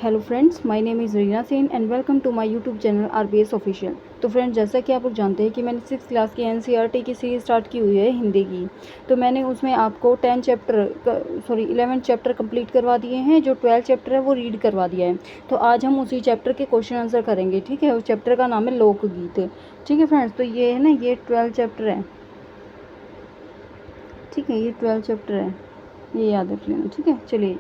Hello friends, my name is Reena Sen and welcome to my YouTube channel RBS official. तो friends, जैसा कि आप लोग जानते हैं कि मैंने 6th क्लास की एनसीईआरटी की सीरीज़ स्टार्ट की हुई है हिंदी की। तो मैंने उसमें आपको 11 चैप्टर कंप्लीट करवा दिए हैं। जो 12 चैप्टर है वो रीड करवा दिया है। तो आज हम उसी चैप्टर के क्वेश्चन आंसर करेंगे। ठीक है, उस चैप्टर का नाम है लोकगीत। ठीक है फ्रेंड्स, तो ये है ना, ये 12 चैप्टर है। ठीक है, ये 12 चैप्टर है, ये याद रख लेना। ठीक है, चलिए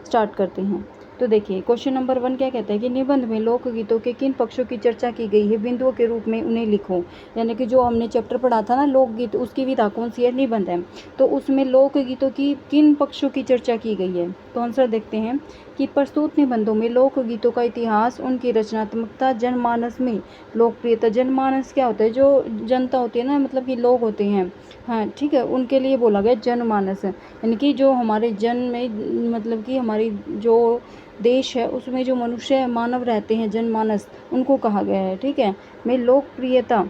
स्टार्ट करते हैं। तो देखिए, क्वेश्चन नंबर 1 क्या कहता है कि निबंध में लोकगीतों के किन पक्षों की चर्चा की गई है, बिंदुओं के रूप में उन्हें लिखो। यानी कि जो हमने चैप्टर पढ़ा था ना लोकगीत, उसकी विधा कौन सी है, निबंध है। तो उसमें लोकगीतों की किन पक्षों की चर्चा की गई है। तो आंसर देखते हैं कि प्रस्तुत निबंधों में लोकगीतों का इतिहास, उनकी रचनात्मकता, जनमानस में लोकप्रियता। जनमानस क्या होता है, जो जनता होती है ना, मतलब कि लोग होते हैं, हाँ ठीक है, उनके लिए बोला गया जनमानस। यानी कि जो हमारे जन में, मतलब कि हमारी जो देश है उसमें जो मनुष्य मानव रहते हैं, जनमानस, उनको कहा गया है। ठीक है, में लोकप्रियता,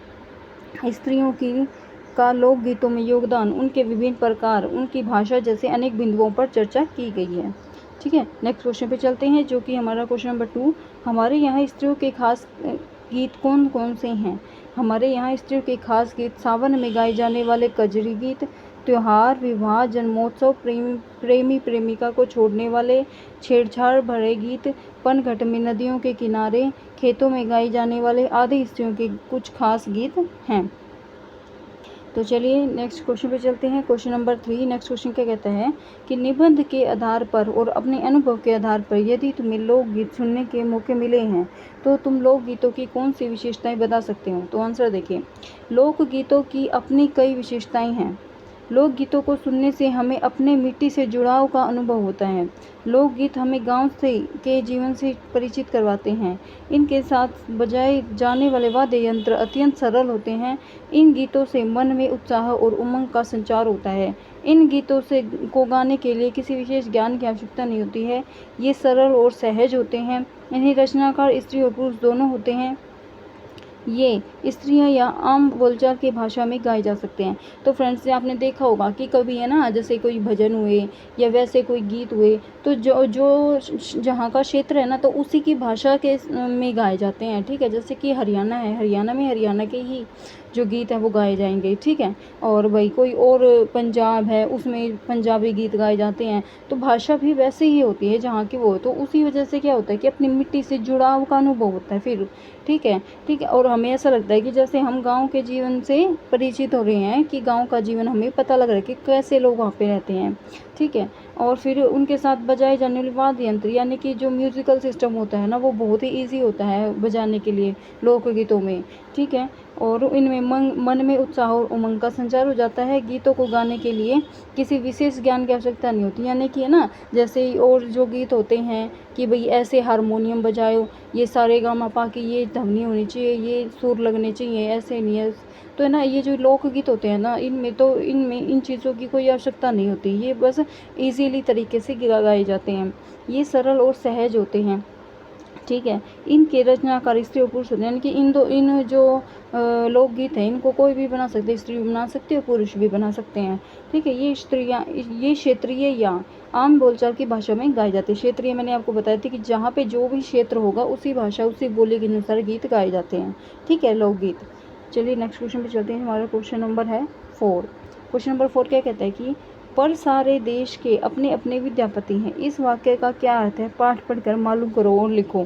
स्त्रियों की का लोकगीतों में योगदान, उनके विभिन्न प्रकार, उनकी भाषा जैसे अनेक बिंदुओं पर चर्चा की गई है। ठीक है, नेक्स्ट क्वेश्चन पे चलते हैं, जो कि हमारा क्वेश्चन नंबर 2। हमारे यहाँ स्त्रियों के खास गीत कौन कौन से हैं। हमारे यहाँ स्त्रियों के खास गीत सावन में गाए जाने वाले कजरी गीत, त्योहार, विवाह, जन्मोत्सव, प्रेमी प्रेमिका को छोड़ने वाले छेड़छाड़ भरे गीत, पनघट में, नदियों के किनारे, खेतों में गाए जाने वाले आदि स्त्रियों के कुछ खास गीत हैं। तो चलिए नेक्स्ट क्वेश्चन पे चलते हैं। क्वेश्चन नंबर 3, नेक्स्ट क्वेश्चन क्या कहता है कि निबंध के आधार पर और अपने अनुभव के आधार पर यदि तुम्हें लोकगीत सुनने के मौके मिले हैं तो तुम लोकगीतों की कौन सी विशेषताएं बता सकते हो। तो आंसर देखिए, लोकगीतों की अपनी कई विशेषताएं हैं। लोकगीतों को सुनने से हमें अपने मिट्टी से जुड़ाव का अनुभव होता है। लोकगीत हमें गांव से के जीवन से परिचित करवाते हैं। इनके साथ बजाए जाने वाले वाद्य यंत्र अत्यंत सरल होते हैं। इन गीतों से मन में उत्साह और उमंग का संचार होता है। इन गीतों से को गाने के लिए किसी विशेष ज्ञान की आवश्यकता नहीं होती है। ये सरल और सहज होते हैं। इन्हें रचनाकार स्त्री और पुरुष दोनों होते हैं। ये स्त्रियां या आम बोलचाल की भाषा में गाए जा सकते हैं। तो फ्रेंड्स, आपने देखा होगा कि कभी है ना, जैसे कोई भजन हुए या वैसे कोई गीत हुए, तो जो जो जहाँ का क्षेत्र है ना, तो उसी की भाषा के में गाए जाते हैं। ठीक है, जैसे कि हरियाणा है, हरियाणा में हरियाणा के ही जो गीत है वो गाए जाएंगे। ठीक है, और भाई कोई और पंजाब है, उसमें पंजाबी गीत गाए जाते हैं। तो भाषा भी वैसे ही होती है जहाँ की वो, तो उसी वजह से क्या होता है कि अपनी मिट्टी से जुड़ाव का अनुभव होता है फिर। ठीक है, ठीक है, और हमें ऐसा लगता है कि जैसे हम गांव के जीवन से परिचित हो रहे हैं, कि गांव का जीवन हमें पता लग रहा है कि कैसे लोग वहाँ पे रहते हैं। ठीक है, और फिर उनके साथ बजाए जाने वाले वाद्य यंत्र, यानी कि जो म्यूजिकल सिस्टम होता है ना, वो बहुत ही ईजी होता है बजाने के लिए लोकगीतों में। ठीक है, और इनमें मन में उत्साह और उमंग का संचार हो जाता है। गीतों को गाने के लिए किसी विशेष ज्ञान की आवश्यकता नहीं होती। यानी कि है ना, जैसे और जो गीत होते हैं कि भाई ऐसे हारमोनियम बजाओ, ये सारे गामा पा की ये ध्वनि होनी चाहिए, ये सुर लगने चाहिए, ऐसे नहीं है। तो है ना, ये जो लोकगीत होते हैं ना, इनमें इन चीज़ों की कोई आवश्यकता नहीं होती। ये बस इजीली तरीके से गाए जाते हैं। ये सरल और सहज होते हैं। ठीक है, इनके रचनाकार स्त्री और पुरुष होते हैं। यानी कि इन जो लोकगीत हैं, इनको कोई भी बना सकते हैं, स्त्री भी बना सकती है, पुरुष भी बना सकते हैं। ठीक है, ये क्षेत्रीय या आम बोलचाल की भाषा में गाए जाते हैं। क्षेत्रीय मैंने आपको बताया था कि जहाँ पे जो भी क्षेत्र होगा उसी भाषा, उसी बोली के अनुसार गीत गाए जाते हैं। ठीक है, लोकगीत। चलिए नेक्स्ट क्वेश्चन पे चलते हैं। हमारा क्वेश्चन नंबर है 4। क्वेश्चन नंबर 4 क्या कहता है कि पर सारे देश के अपने अपने विद्यापति हैं। इस वाक्य का क्या अर्थ है, पाठ पढ़कर मालूम करो और लिखो।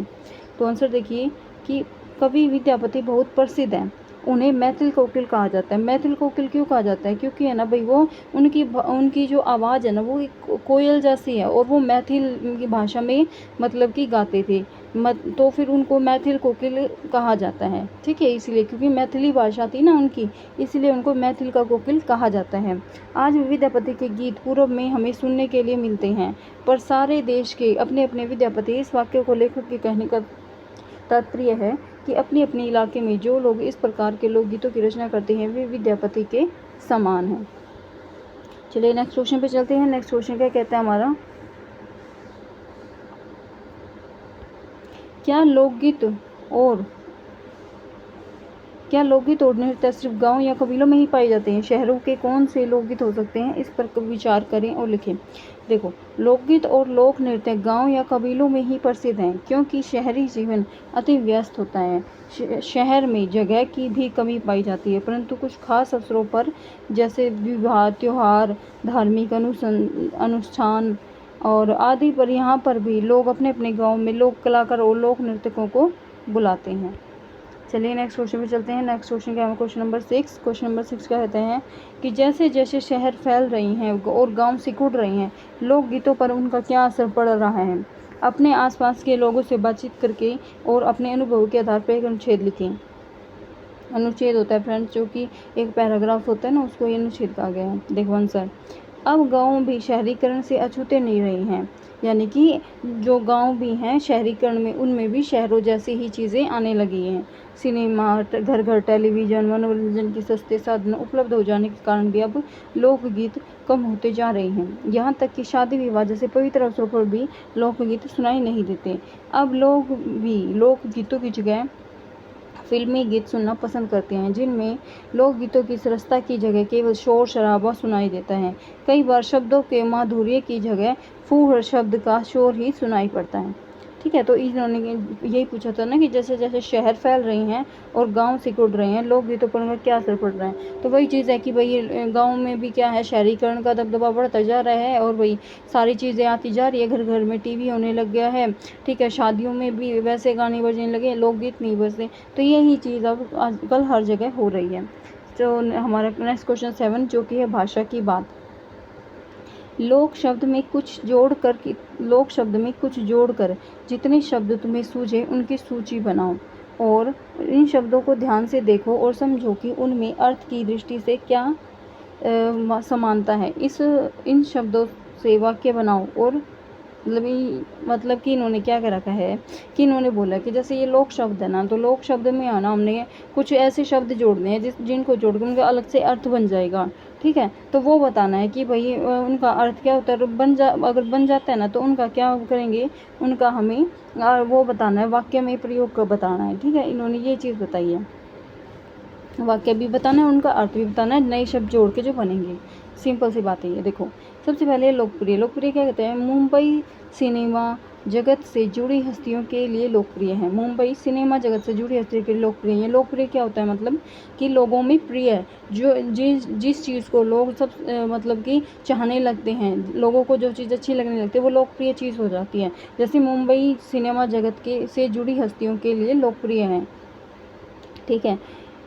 तो आंसर देखिए कि कवि विद्यापति बहुत प्रसिद्ध हैं। उन्हें मैथिल कोकिल कहा जाता है। मैथिल कोकिल क्यों कहा जाता है, क्योंकि है ना भाई, वो उनकी जो आवाज़ है ना, वो एक कोयल जैसी है, और वो मैथिल की भाषा में मतलब कि गाते थे। तो फिर उनको मैथिल कोकिल कहा जाता है। ठीक है, इसलिए क्योंकि मैथिली भाषा थी ना उनकी, इसलिए उनको मैथिल का कोकिल कहा जाता है। आज भी विद्यापति के गीत पूर्व में हमें सुनने के लिए मिलते हैं। पर सारे देश के अपने अपने विद्यापति। इस वाक्य को लेखक के कहने का तात्पर्य है कि अपने अपने इलाके में जो लोग इस प्रकार के लोकगीतों की रचना करते हैं वे विद्यापति के समान हैं। चलिए नेक्स्ट क्वेश्चन पे चलते हैं। नेक्स्ट क्वेश्चन क्या कहता है हमारा, क्या लोकगीत और नृत्य सिर्फ गांव या कबीलों में ही पाए जाते हैं? शहरों के कौन से लोकगीत हो सकते हैं? इस पर विचार करें और लिखें। देखो, लोकगीत और लोक नृत्य गांव या कबीलों में ही प्रसिद्ध हैं, क्योंकि शहरी जीवन अति व्यस्त होता है। शहर में जगह की भी कमी पाई जाती है, परंतु कुछ खास अवसरों पर जैसे विवाह, त्योहार, धार्मिक अनुष्ठान और आदि पर यहाँ पर भी लोग अपने अपने गांव में लोक कलाकार और लोक नर्तकों को बुलाते हैं। चलिए नेक्स्ट क्वेश्चन पे चलते हैं। नेक्स्ट क्वेश्चन क्या है? Question number 6। क्वेश्चन नंबर 6 क्या कहते हैं कि जैसे जैसे शहर फैल रही हैं और गांव सिकुड़ रहे हैं, लोकगीतों पर उनका क्या असर पड़ रहा है? अपने आसपास के लोगों से बातचीत करके और अपने अनुभव के आधार पर एक अनुच्छेद लिखें। अनुच्छेद होता है फ्रेंड्स, जो कि एक पैराग्राफ होता है ना, उसको ये अनुच्छेद कहा गया है। देखो आंसर, अब गाँव भी शहरीकरण से अछूते नहीं रहे हैं, यानी कि जो गांव भी हैं शहरीकरण में, उनमें भी शहरों जैसी ही चीज़ें आने लगी हैं। सिनेमा, घर घर टेलीविज़न, मनोरंजन के सस्ते साधन उपलब्ध हो जाने के कारण भी अब लोकगीत कम होते जा रहे हैं। यहाँ तक कि शादी विवाह जैसे पवित्र अवसरों पर भी लोकगीत सुनाई नहीं देते। अब लोग भी लोकगीतों की जगह फिल्मी गीत सुनना पसंद करते हैं, जिनमें लोकगीतों की सरसता की जगह केवल शोर शराबा सुनाई देता है। कई बार शब्दों के माधुर्य की जगह फूहड़ शब्द का शोर ही सुनाई पड़ता है। ठीक है, तो इन्होंने यही पूछा था ना कि जैसे जैसे शहर फैल रही हैं और गांव सिकुड़ रहे हैं, लोकगीतों पर उनका क्या असर पड़ रहा है? तो वही चीज़ है कि भाई गांव में भी क्या है, शहरीकरण का दबदबा बढ़ता जा रहा है और वही सारी चीज़ें आती जा रही है। घर घर में टीवी होने लग गया है। ठीक है, शादियों में भी वैसे गाने बजने लगे, लोकगीत नहीं बजते। तो यही चीज़ अब आजकल हर जगह हो रही है। तो हमारा नेक्स्ट क्वेश्चन 7, जो कि है भाषा की बात। लोक शब्द में कुछ जोड़कर जितने शब्द तुम्हें सूझे उनकी सूची बनाओ और इन शब्दों को ध्यान से देखो और समझो कि उनमें अर्थ की दृष्टि से क्या समानता है। इन शब्दों से वाक्य बनाओ और मतलब कि इन्होंने क्या कर रखा है कि इन्होंने बोला कि जैसे ये लोक शब्द है ना, तो लोक शब्द में आना हमने कुछ ऐसे शब्द जोड़ने हैं जिनको जोड़कर उनका अलग से अर्थ बन जाएगा। ठीक है, तो वो बताना है कि भाई उनका अर्थ क्या होता है। अगर बन जाता है ना, तो उनका क्या करेंगे, उनका हमें वो बताना है, वाक्य में प्रयोग कर बताना है। ठीक है, इन्होंने ये चीज़ बताई है, वाक्य भी बताना है, उनका अर्थ भी बताना है, नए शब्द जोड़ के जो बनेंगे। सिंपल सी बात है ये। देखो, सबसे पहले लोकप्रिय क्या कहते हैं? मुंबई सिनेमा जगत से जुड़ी हस्तियों के लिए लोकप्रिय है। मुंबई सिनेमा जगत से जुड़ी हस्तियों के लिए लोकप्रिय है। लोकप्रिय क्या होता है? मतलब कि लोगों में प्रिय है, जो जिस चीज़ को लोग सब मतलब कि चाहने लगते हैं, लोगों को जो चीज़ अच्छी लगने लगती है वो लोकप्रिय चीज़ हो जाती है। जैसे मुंबई सिनेमा जगत के से जुड़ी हस्तियों के लिए लोकप्रिय है। ठीक है,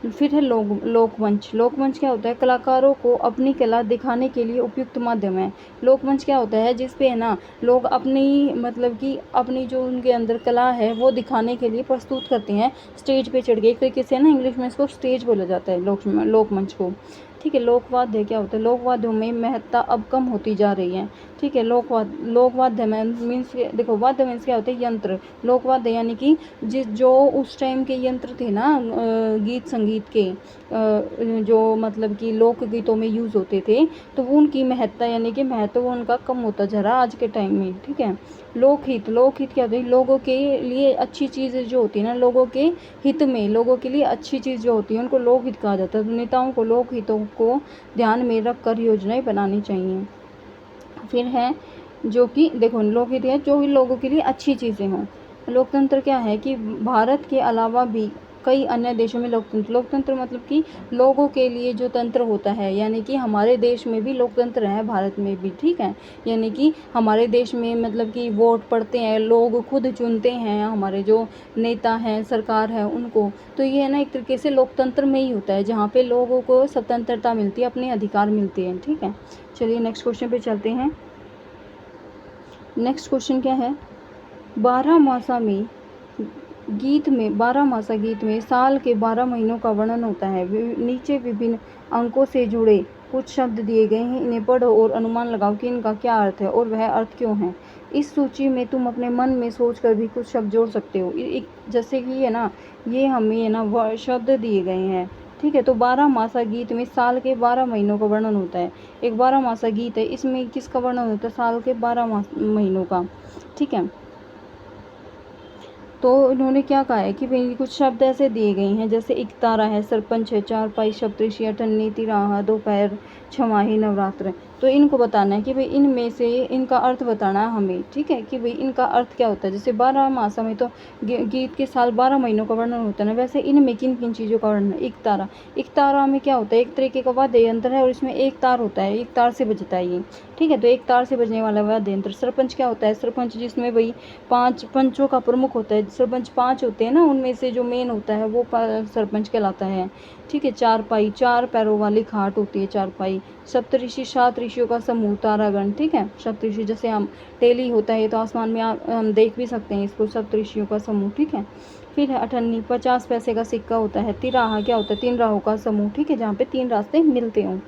फिर है लोकमंच। लोकमंच क्या होता है? कलाकारों को अपनी कला दिखाने के लिए उपयुक्त माध्यम है। लोकमंच क्या होता है? जिस पे है ना लोग अपनी मतलब कि अपनी जो उनके अंदर कला है वो दिखाने के लिए प्रस्तुत करते हैं, स्टेज पे चढ़ के। एक तरीके से ना इंग्लिश में इसको स्टेज बोला जाता है, लोकमंच को। ठीक है, लोकवाद्य क्या होता है? लोकवाद्यों में महत्ता अब कम होती जा रही है। ठीक है, लोकवाद्य मीन्स, देखो वाद्य मीन्स क्या होते हैं? यंत्र। लोकवाद्य यानी कि जो उस टाइम के यंत्र थे ना गीत संगीत के, जो मतलब कि लोकगीतों में यूज़ होते थे, तो वो उनकी महत्ता यानी कि महत्व उनका कम होता जा रहा आज के टाइम में। ठीक है, लोकहित क्या होता है? लोगों के लिए अच्छी चीज़ जो होती है ना, लोगों के हित में, लोगों के लिए अच्छी चीज़ जो होती है उनको लोकहित कहा जाता है। तो नेताओं को लोकहितों को ध्यान में रख कर योजनाएं बनानी चाहिए। फिर है जो कि देखो, लोकहित है जो भी लोगों के लिए अच्छी चीज़ें हों। लोकतंत्र क्या है कि भारत के अलावा भी कई अन्य देशों में लोकतंत्र मतलब कि लोगों के लिए जो तंत्र होता है, यानी कि हमारे देश में भी लोकतंत्र है, भारत में भी। ठीक है, यानी कि हमारे देश में मतलब कि वोट पड़ते हैं, लोग खुद चुनते हैं हमारे जो नेता हैं, सरकार है उनको। तो ये है ना एक तरीके से लोकतंत्र में ही होता है, जहाँ पे लोगों को स्वतंत्रता मिलती है, अपने अधिकार मिलते हैं। ठीक है, चलिए नेक्स्ट क्वेश्चन पे चलते हैं। नेक्स्ट क्वेश्चन क्या है? बारहमासा गीत में साल के 12 महीनों का वर्णन होता है। नीचे विभिन्न अंकों से जुड़े कुछ शब्द दिए गए हैं, इन्हें पढ़ो और अनुमान लगाओ कि इनका क्या अर्थ है और वह अर्थ क्यों है। इस सूची में तुम अपने मन में सोचकर भी कुछ शब्द जोड़ सकते हो। जैसे कि है ना, ये हमें है ना शब्द दिए गए हैं। ठीक है, तो 12मासा गीत में साल के 12 महीनों का वर्णन होता है। एक 12मासा गीत है, इसमें किसका वर्णन होता है? साल के 12 महीनों का। ठीक है, तो इन्होंने क्या कहा है कि भाई कुछ शब्द ऐसे दिए गए हैं, जैसे इकतारा है, सरपंच है, चारपाई, सप्तऋषि, अठन्नी, तिराहा, दोपहर, छमाही, नवरात्र। तो इनको बताना है कि भाई इनमें से इनका अर्थ बताना है हमें, ठीक है, कि भाई इनका अर्थ क्या होता है। जैसे 12 मास में तो गीत के साल 12 महीनों का वर्णन होता है ना, वैसे इनमें किन किन चीज़ों का वर्णन। एक तारा में क्या होता है, एक तरीके का वाद्य यंत्र है और इसमें एक तार होता है, एक तार से बजता है ये, ठीक है। तो एक तार से बजने वाला वाद्य यंत्र। सरपंच क्या होता है, सरपंच जिसमें भाई 5 पंचों का प्रमुख होता है, सरपंच 5 होते हैं ना, उनमें से जो मेन होता है वो सरपंच कहलाता है, ठीक है। चारपाई, 4 पैरों वाली खाट होती है चारपाई। सप्तऋषि, 7 ऋषियों का समूह, तारागण, ठीक है। सप्तऋषि जैसे हम टेली होता है तो आसमान में हम देख भी सकते हैं इसको, सप्तऋषियों का समूह, ठीक है। फिर है अठन्नी, 50 पैसे का सिक्का होता है। तिराहा क्या होता है, 3 राहों का समूह, ठीक है, जहाँ पे 3 रास्ते मिलते हों।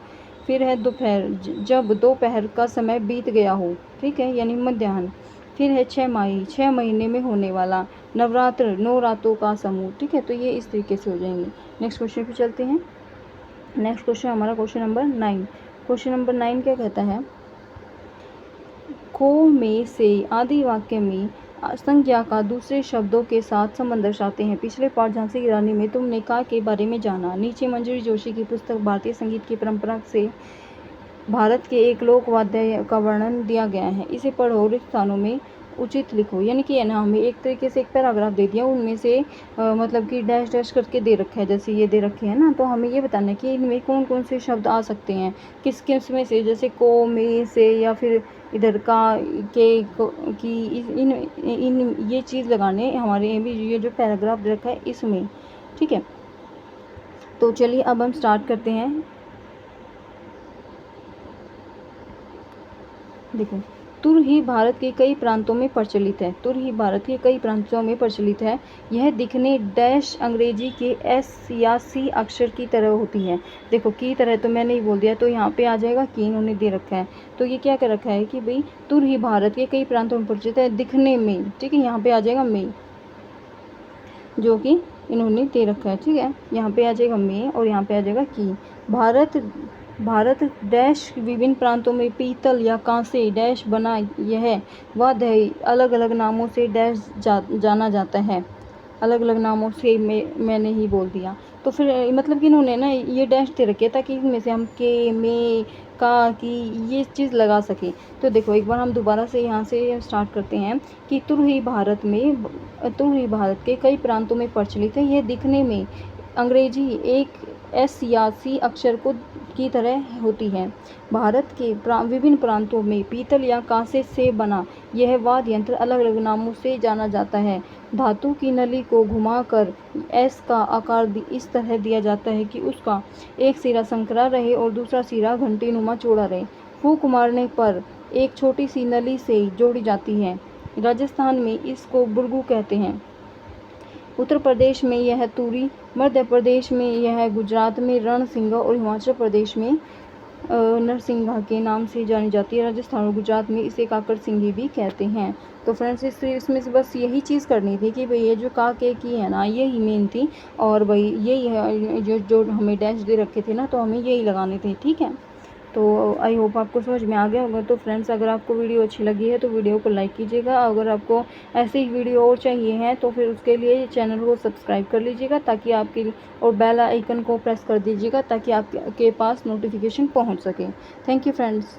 फिर है दोपहर, जब दोपहर का समय बीत गया हो, ठीक है, यानी मध्याह्न। फिर है 6 माही, 6 महीने में होने वाला। नवरात्र, 9 रातों का समूह, ठीक है। तो ये इस तरीके से हो जाएंगे। नेक्स्ट क्वेश्चन पे चलते हैं। नेक्स्ट क्वेश्चन हमारा क्वेश्चन नंबर 9। क्वेश्चन नंबर 9 क्या कहता है, को में से आदि वाक्य में संज्ञा का दूसरे शब्दों के साथ संबंध दर्शाते हैं। पिछले पाठ झांसी की रानी में तुमने का के बारे में जाना। नीचे मंजरी जोशी की पुस्तक भारतीय संगीत की परंपरा से भारत के एक लोक वाद्य का वर्णन दिया गया है, इसे पढ़ो, रिक्त स्थानों में उचित लिखो। यानी कि है ना, हमें एक तरीके से एक पैराग्राफ दे दिया, उनमें से मतलब कि डैश डैश करके दे रखा है, जैसे ये दे रखे हैं ना, तो हमें ये बताना है कि इनमें कौन कौन से शब्द आ सकते हैं, किस किस में से, जैसे को, में से, या फिर इधर का, के, की, इन इन ये चीज़ लगाने हमारे भी ये जो पैराग्राफ दे रखा है इसमें, ठीक है। तो चलिए अब हम स्टार्ट करते हैं। देखो, तुर ही भारत के कई प्रांतों में प्रचलित है। तुर ही भारत के कई प्रांतों में प्रचलित है। यह दिखने डैश अंग्रेजी के एस या सी अक्षर की तरह होती है। देखो, की तरह तो मैंने ही बोल दिया, तो यहाँ पे आ जाएगा की, इन्होंने दे रखा है। तो ये क्या कर रखा है कि भाई तुर ही भारत के कई प्रांतों में प्रचलित है, दिखने में, ठीक है, यहाँ पे आ जाएगा में, जो कि इन्होंने दे रखा है, ठीक है। यहाँ पे आ जाएगा में और यहाँ पे आ जाएगा की। भारत डैश विभिन्न प्रांतों में पीतल या कांसे डैश बना यह वाद्य अलग अलग नामों से डैश जाना जाता है। अलग अलग नामों से मैंने ही बोल दिया। तो फिर मतलब कि इन्होंने ना ये डैश दे रखे ताकि इनमें से हम के, में, का, की ये चीज़ लगा सकें। तो देखो एक बार हम दोबारा से यहाँ से स्टार्ट करते हैं कि तुर ही भारत के कई प्रांतों में प्रचलित है। यह दिखने में अंग्रेजी एक एस या सी अक्षर की तरह होती है। भारत के विभिन्न प्रांतों में पीतल या कांसे से बना यह वाद्य यंत्र अलग अलग नामों से जाना जाता है। धातु की नली को घुमाकर एस का आकार इस तरह दिया जाता है कि उसका एक सिरा संकरा रहे और दूसरा सिरा घंटी नुमा चौड़ा रहे। फूंक मारने पर एक छोटी सी नली से जोड़ी जाती है। राजस्थान में इसको बुर्गू कहते हैं। उत्तर प्रदेश में यह तुरी, मध्य प्रदेश में यह, गुजरात में रणसिंगा और हिमाचल प्रदेश में नरसिंगा के नाम से जानी जाती है। राजस्थान और गुजरात में इसे काकड़ सिंगी भी कहते हैं। तो फ्रेंड्स इसमें से बस यही चीज़ करनी थी कि भाई ये जो का के की है ना, यही मेन थी, और भाई यही जो हमें डैश दे रखे थे ना, तो हमें यही लगाने थे, ठीक है। तो आई होप आपको समझ में आ गया होगा। तो फ्रेंड्स अगर आपको वीडियो अच्छी लगी है तो वीडियो को लाइक कीजिएगा। अगर आपको ऐसे ही वीडियो और चाहिए हैं तो फिर उसके लिए चैनल को सब्सक्राइब कर लीजिएगा, ताकि आपके, और बेल आइकन को प्रेस कर दीजिएगा ताकि आपके पास नोटिफिकेशन पहुंच सके। Thank you friends.